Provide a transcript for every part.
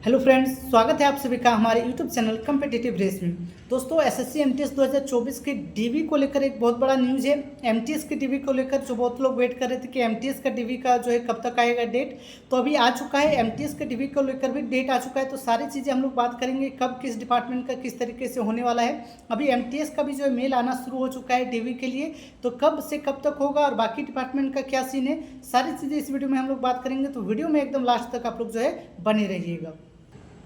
Hello friends, स्वागत है आप सभी का हमारे यूट्यूब चैनल कम्पिटिटिव रेस में। दोस्तों, एसएससी एमटीएस 2024 के डीवी को लेकर एक बहुत बड़ा न्यूज़ है। एमटीएस के डीवी को लेकर जो बहुत लोग वेट कर रहे थे कि एमटीएस का डीवी का जो है कब तक आएगा डेट, तो अभी आ चुका है। एमटीएस के डीवी को लेकर भी डेट आ चुका है। तो सारी चीज़ें हम लोग बात करेंगे, कब किस डिपार्टमेंट का किस तरीके से होने वाला है। अभी एमटीएस का भी जो है मेल आना शुरू हो चुका है डीवी के लिए, तो कब से कब तक होगा और बाकी डिपार्टमेंट का क्या सीन है, सारी चीज़ें इस वीडियो में हम लोग बात करेंगे। तो वीडियो में एकदम लास्ट तक आप लोग जो है बने रहिएगा।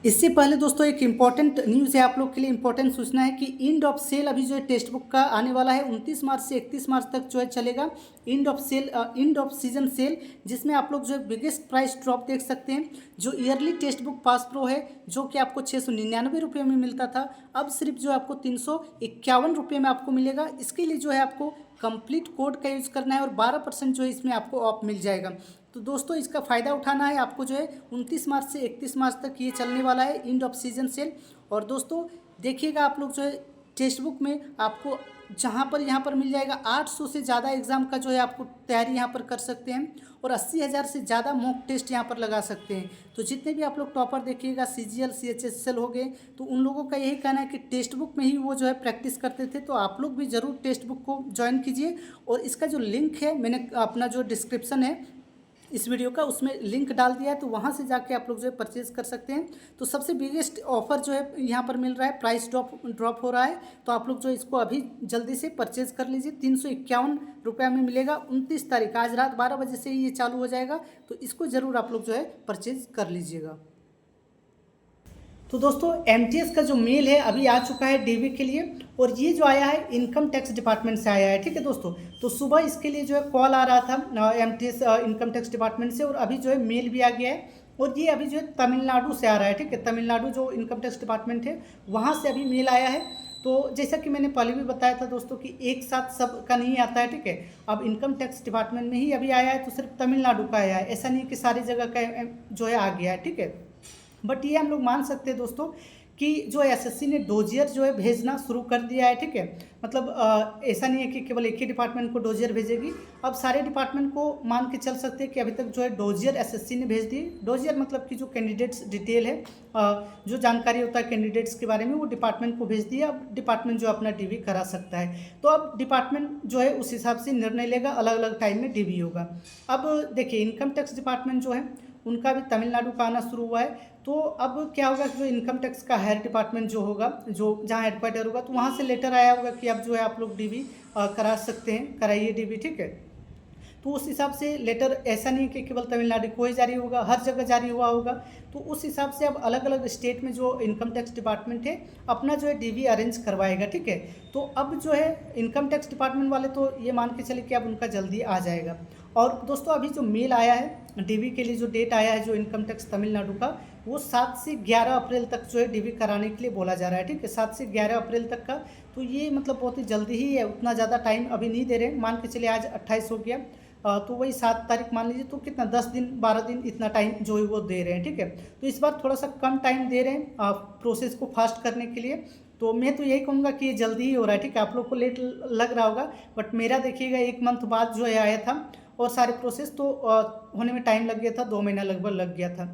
इससे पहले दोस्तों एक इम्पॉर्टेंट न्यूज़ है आप लोग के लिए, इम्पॉर्टेंट सूचना है कि इंड ऑफ सेल अभी जो है टेक्स्ट बुक का आने वाला है। 29 मार्च से 31 मार्च तक जो है चलेगा end of sale, end of season sale, जिसमें आप लोग जो है बिगेस्ट प्राइस ड्रॉप देख सकते हैं। जो yearly text book pass pro है, जो कि आपको 699 रुपये में मिलता था, अब सिर्फ जो है आपको 351 रुपये में आपको मिलेगा। इसके लिए जो है आपको कंप्लीट कोड का यूज़ करना है और 12% जो है इसमें आपको ऑफ मिल जाएगा। तो दोस्तों इसका फ़ायदा उठाना है आपको। जो है 29 मार्च से 31 मार्च तक ये चलने वाला है इंड ऑफ सीजन सेल। और दोस्तों देखिएगा, आप लोग जो है टेक्स्ट बुक में आपको यहाँ पर मिल जाएगा 800 से ज़्यादा एग्ज़ाम का जो है आपको तैयारी यहाँ पर कर सकते हैं और 80,000 से ज़्यादा मॉक टेस्ट यहाँ पर लगा सकते हैं। तो जितने भी आप लोग टॉपर देखिएगा, CGL CHSL हो गए, तो उन लोगों का यही कहना है कि टेक्स्ट बुक में ही वो जो है प्रैक्टिस करते थे। तो आप लोग भी ज़रूर टेक्स्ट बुक को ज्वाइन कीजिए। और इसका जो लिंक है, मैंने अपना जो डिस्क्रिप्शन है इस वीडियो का, उसमें लिंक डाल दिया है, तो वहाँ से जाके आप लोग जो है परचेज़ कर सकते हैं। तो सबसे बिगेस्ट ऑफर जो है यहाँ पर मिल रहा है, प्राइस ड्रॉप हो रहा है। तो आप लोग जो इसको अभी जल्दी से परचेज़ कर लीजिए। 351 रुपये में मिलेगा। 29 तारीख, आज रात 12 बजे से ही ये चालू हो जाएगा। तो इसको ज़रूर आप लोग जो है परचेज़ कर लीजिएगा। तो दोस्तों एमटीएस का जो मेल है अभी आ चुका है डीवी के लिए, और ये जो आया है इनकम टैक्स डिपार्टमेंट से आया है। ठीक है दोस्तों, तो सुबह इसके लिए जो है कॉल आ रहा था एमटीएस इनकम टैक्स डिपार्टमेंट से, और अभी जो है मेल भी आ गया है। और ये अभी जो है तमिलनाडु से आ रहा है। ठीक है, तमिलनाडु जो इनकम टैक्स डिपार्टमेंट है वहाँ से अभी मेल आया है। तो जैसा कि मैंने पहले भी बताया था दोस्तों कि एक साथ सब का नहीं आता है। ठीक है, अब इनकम टैक्स डिपार्टमेंट में ही अभी आया है, तो सिर्फ तमिलनाडु का आया है, ऐसा नहीं कि सारी जगह का जो है आ गया है। ठीक है, बट ये हम लोग मान सकते हैं दोस्तों कि जो एसएससी ने डोजियर जो है भेजना शुरू कर दिया है। ठीक है, मतलब ऐसा नहीं है कि केवल एक ही डिपार्टमेंट को डोजियर भेजेगी, अब सारे डिपार्टमेंट को मान के चल सकते हैं कि अभी तक जो है डोजियर एसएससी ने भेज दी। डोजियर मतलब कि जो कैंडिडेट्स डिटेल है, जो जानकारी होता है कैंडिडेट्स के बारे में, वो डिपार्टमेंट को भेज दिया। अब डिपार्टमेंट जो अपना डीवी करा सकता है। तो अब डिपार्टमेंट जो है उस हिसाब से निर्णय लेगा, अलग अलग टाइम में डीवी होगा। अब देखिए इनकम टैक्स डिपार्टमेंट जो है उनका भी तमिलनाडु का आना शुरू हुआ है। तो अब क्या होगा कि जो इनकम टैक्स का हायर डिपार्टमेंट जो होगा, जो जहाँ हेडक्वार्टर होगा, तो वहाँ से लेटर आया होगा कि अब जो है आप लोग डीवी करा सकते हैं, कराइए डीवी। ठीक है, तो उस हिसाब से लेटर ऐसा नहीं कि केवल तमिलनाडु को ही जारी होगा, हर जगह जारी हुआ होगा। तो उस हिसाब से अब अलग अलग स्टेट में जो इनकम टैक्स डिपार्टमेंट है अपना जो है डीवी अरेंज करवाएगा। ठीक है, तो अब जो है इनकम टैक्स डिपार्टमेंट वाले तो ये मान के चले कि अब उनका जल्दी आ जाएगा। और दोस्तों अभी जो मेल आया है डीवी के लिए, जो डेट आया है जो इनकम टैक्स तमिलनाडु का, वो 7 से 11 अप्रैल तक जो है डीवी कराने के लिए बोला जा रहा है। ठीक है, 7 से 11 अप्रैल तक का। तो ये मतलब बहुत ही जल्दी ही है, उतना ज़्यादा टाइम अभी नहीं दे रहे। मान के चलिए आज 28 हो गया, तो वही 7 तारीख मान लीजिए, तो कितना 10 दिन 12 दिन इतना टाइम जो है वो दे रहे हैं। ठीक है, तो इस बार थोड़ा सा कम टाइम दे रहे हैं प्रोसेस को फास्ट करने के लिए। तो मैं तो यही कहूँगा कि ये जल्दी ही हो रहा है। ठीक है, आप लोग को लेट लग रहा होगा, बट मेरा देखिएगा 1 मंथ बाद जो है आया था, और सारे प्रोसेस तो होने में टाइम लग गया था, 2 महीना लगभग लग गया था।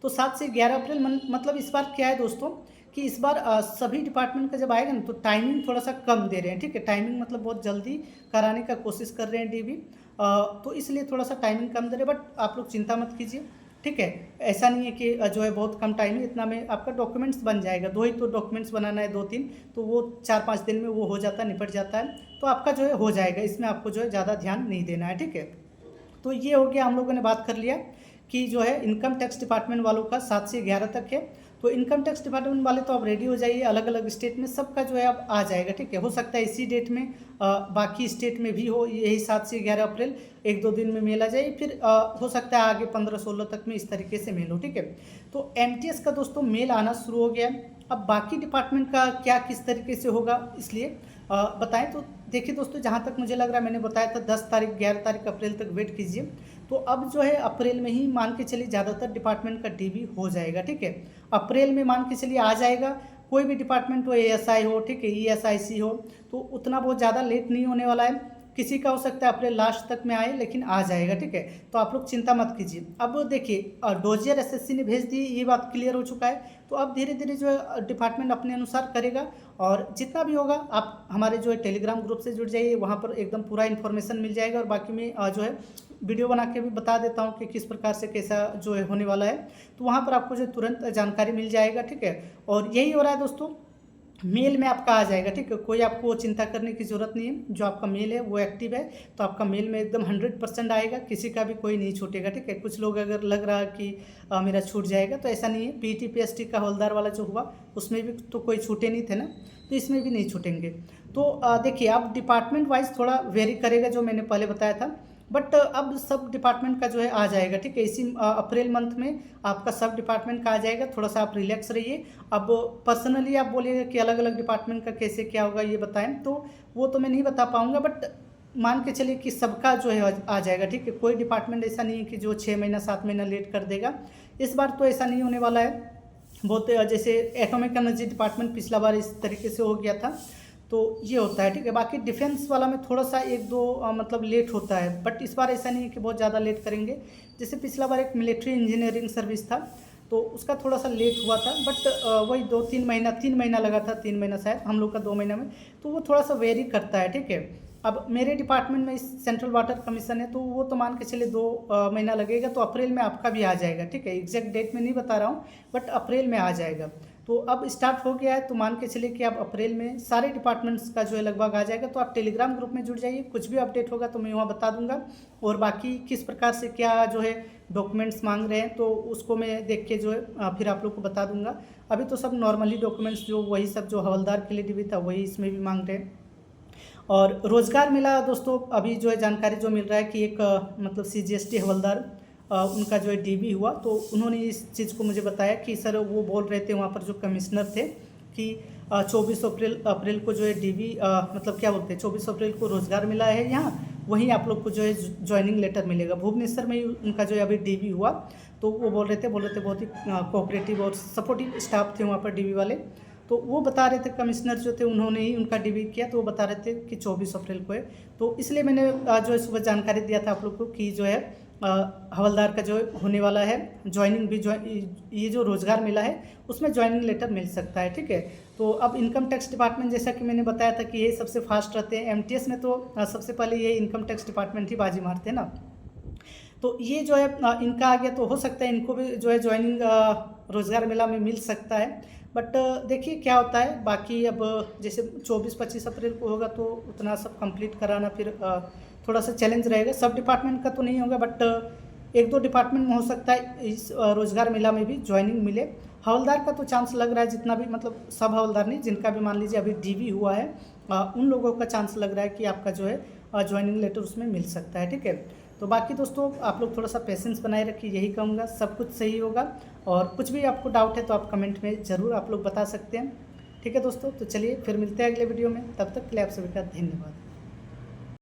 तो 7 से 11 अप्रैल मतलब इस बार क्या है दोस्तों कि इस बार सभी डिपार्टमेंट का जब आएगा ना, तो टाइमिंग थोड़ा सा कम दे रहे हैं। ठीक है, टाइमिंग मतलब बहुत जल्दी कराने का कोशिश कर रहे हैं डीवी, तो इसलिए थोड़ा सा टाइमिंग कम दे रहे हैं। बट आप लोग चिंता मत कीजिए। ठीक है, ऐसा नहीं है कि जो है बहुत कम टाइम है, इतना में आपका डॉक्यूमेंट्स बन जाएगा। 2 ही तो डॉक्यूमेंट्स बनाना है, 2-3, तो वो 4-5 दिन में वो हो जाता है, निपट जाता है। तो आपका जो है हो जाएगा, इसमें आपको जो है ज़्यादा ध्यान नहीं देना है। ठीक है, तो ये हो गया, हम लोगों ने बात कर लिया कि जो है इनकम टैक्स डिपार्टमेंट वालों का 7 से 11 तक है। तो इनकम टैक्स डिपार्टमेंट वाले तो आप रेडी हो जाइए, अलग अलग स्टेट में सबका जो है अब आ जाएगा। ठीक है, हो सकता है इसी डेट में बाकी स्टेट में भी हो, यही 7 से 11 अप्रैल, 1-2 दिन में मेल आ जाए। फिर हो सकता है आगे 15-16 तक में इस तरीके से मेल हो। ठीक है, तो एमटीएस का दोस्तों मेल आना शुरू हो गया है। अब बाकी डिपार्टमेंट का क्या किस तरीके से होगा, इसलिए बताएं। तो देखिए दोस्तों, जहाँ तक मुझे लग रहा है, मैंने बताया था 10 तारीख 11 तारीख अप्रैल तक वेट कीजिए। तो अब जो है अप्रैल में ही मान के चलिए ज़्यादातर डिपार्टमेंट का डीवी हो जाएगा। ठीक है, अप्रैल में मान के चलिए आ जाएगा। कोई भी डिपार्टमेंट हो, एएसआई हो, ठीक है, ईएसआईसी हो, तो उतना बहुत ज़्यादा लेट नहीं होने वाला है। किसी का हो सकता है अप्रैल लास्ट तक में आए, लेकिन आ जाएगा, ठीक है। तो आप लोग चिंता मत कीजिए। अब देखिए डोजियर एसएससी ने भेज दी, ये बात क्लियर हो चुका है। तो अब धीरे धीरे जो है डिपार्टमेंट अपने अनुसार करेगा, और जितना भी होगा आप हमारे जो है टेलीग्राम ग्रुप से जुड़ जाइए, वहाँ पर एकदम पूरा इन्फॉर्मेशन मिल जाएगा। और बाकी में जो है वीडियो बना के भी बता देता हूँ कि किस प्रकार से कैसा जो है होने वाला है। तो वहाँ पर आपको जो तुरंत जानकारी मिल जाएगा, ठीक है। और यही हो रहा है दोस्तों, मेल में आपका आ जाएगा, ठीक है। कोई आपको चिंता करने की ज़रूरत नहीं है। जो आपका मेल है वो एक्टिव है, तो आपका मेल में एकदम 100% आएगा, किसी का भी कोई नहीं छूटेगा, ठीक है। कुछ लोग अगर लग रहा है कि मेरा छूट जाएगा, तो ऐसा नहीं है। पीटी पीएसटी का हवलदार वाला जो हुआ उसमें भी तो कोई छूटे नहीं थे ना, तो इसमें भी नहीं छूटेंगे। तो देखिए आप डिपार्टमेंट वाइज थोड़ा वेरी करेगा, जो मैंने पहले बताया था। बट अब सब डिपार्टमेंट का जो है आ जाएगा, ठीक है। इसी अप्रैल मंथ में आपका सब डिपार्टमेंट का आ जाएगा। थोड़ा सा आप रिलैक्स रहिए। अब पर्सनली आप बोलिएगा कि अलग अलग डिपार्टमेंट का कैसे क्या होगा ये बताएं, तो वो तो मैं नहीं बता पाऊँगा। बट मान के चलिए कि सबका जो है आ जाएगा, ठीक है। कोई डिपार्टमेंट ऐसा नहीं है कि जो 6 महीना 7 महीना लेट कर देगा। इस बार तो ऐसा नहीं होने वाला है। बहुत जैसे एटॉमिक एनर्जी डिपार्टमेंट पिछला बार इस तरीके से हो गया था, तो ये होता है, ठीक है। बाकी डिफेंस वाला में थोड़ा सा 1-2 मतलब लेट होता है, बट इस बार ऐसा नहीं है कि बहुत ज़्यादा लेट करेंगे। जैसे पिछला बार एक मिलिट्री इंजीनियरिंग सर्विस था, तो उसका थोड़ा सा लेट हुआ था, बट वही 2-3 महीना 3 महीना लगा था, 3 महीना शायद, हम लोग का 2 महीना में। तो वो थोड़ा सा वेरी करता है, ठीक है। अब मेरे डिपार्टमेंट में इस सेंट्रल वाटर कमीशन है, तो वो तो मान के चलिए 2 महीना लगेगा। तो अप्रैल में आपका भी आ जाएगा, ठीक है। एग्जैक्ट डेट में नहीं बता रहा हूँ, बट अप्रैल में आ जाएगा। तो अब स्टार्ट हो गया है, तो मान के चलिए कि अब अप्रैल में सारे डिपार्टमेंट्स का जो है लगभग आ जाएगा। तो आप टेलीग्राम ग्रुप में जुड़ जाइए, कुछ भी अपडेट होगा तो मैं वहाँ बता दूंगा। और बाकी किस प्रकार से क्या जो है डॉक्यूमेंट्स मांग रहे हैं, तो उसको मैं देख के जो है फिर आप लोग को बता दूंगा। अभी तो सब नॉर्मली डॉक्यूमेंट्स जो वही सब जो हवलदार के लिए भी था वही इसमें भी मांग रहे हैं। और रोज़गार मिला दोस्तों, अभी जो है जानकारी जो मिल रहा है कि एक मतलब CGST हवलदार उनका जो है DV हुआ। तो उन्होंने इस चीज़ को मुझे बताया कि सर वो बोल रहे थे वहाँ पर जो कमिश्नर थे कि 24 अप्रैल को जो है DV मतलब क्या बोलते हैं 24 अप्रैल को रोज़गार मिला है यहाँ, वहीं आप लोग को जो है ज्वाइनिंग लेटर मिलेगा। भुवनेश्वर में ही उनका जो है अभी DV हुआ। तो वो बोल रहे थे बहुत ही कोऑपरेटिव और सपोर्टिव स्टाफ थे वहाँ पर DV वाले। तो वो बता रहे थे, कमिश्नर जो थे उन्होंने ही उनका DV किया, तो वो बता रहे थे कि 24 अप्रैल को है। तो इसलिए मैंने जो है सुबह जानकारी दिया था आप लोग को कि जो है हवलदार का जो होने वाला है ज्वाइनिंग भी, ये जो रोज़गार मिला है उसमें ज्वाइनिंग लेटर मिल सकता है, ठीक है। तो अब इनकम टैक्स डिपार्टमेंट जैसा कि मैंने बताया था कि ये सबसे फास्ट रहते हैं। MTS में तो सबसे पहले ये इनकम टैक्स डिपार्टमेंट ही बाजी मारते हैं ना। तो ये जो है इनका आ गया, तो हो सकता है इनको भी जो है ज्वाइनिंग रोज़गार मेला में मिल सकता है। बट देखिए क्या होता है। बाकी अब जैसे 24-25 अप्रैल को होगा, तो उतना सब कंप्लीट कराना फिर थोड़ा सा चैलेंज रहेगा। सब डिपार्टमेंट का तो नहीं होगा, बट 1-2 डिपार्टमेंट में हो सकता है इस रोज़गार मेला में भी ज्वाइनिंग मिले। हवलदार का तो चांस लग रहा है, जितना भी मतलब सब हवलदार नहीं, जिनका भी मान लीजिए अभी DV हुआ है उन लोगों का चांस लग रहा है कि आपका जो है ज्वाइनिंग लेटर उसमें मिल सकता है, ठीक है। तो बाकी दोस्तों आप लोग थोड़ा सा पेशेंस बनाए रखिए, यही कहूँगा। सब कुछ सही होगा। और कुछ भी आपको डाउट है तो आप कमेंट में ज़रूर आप लोग बता सकते हैं, ठीक है दोस्तों। तो चलिए फिर मिलते हैं अगले वीडियो में, तब तक के लिए आप सभी का धन्यवाद।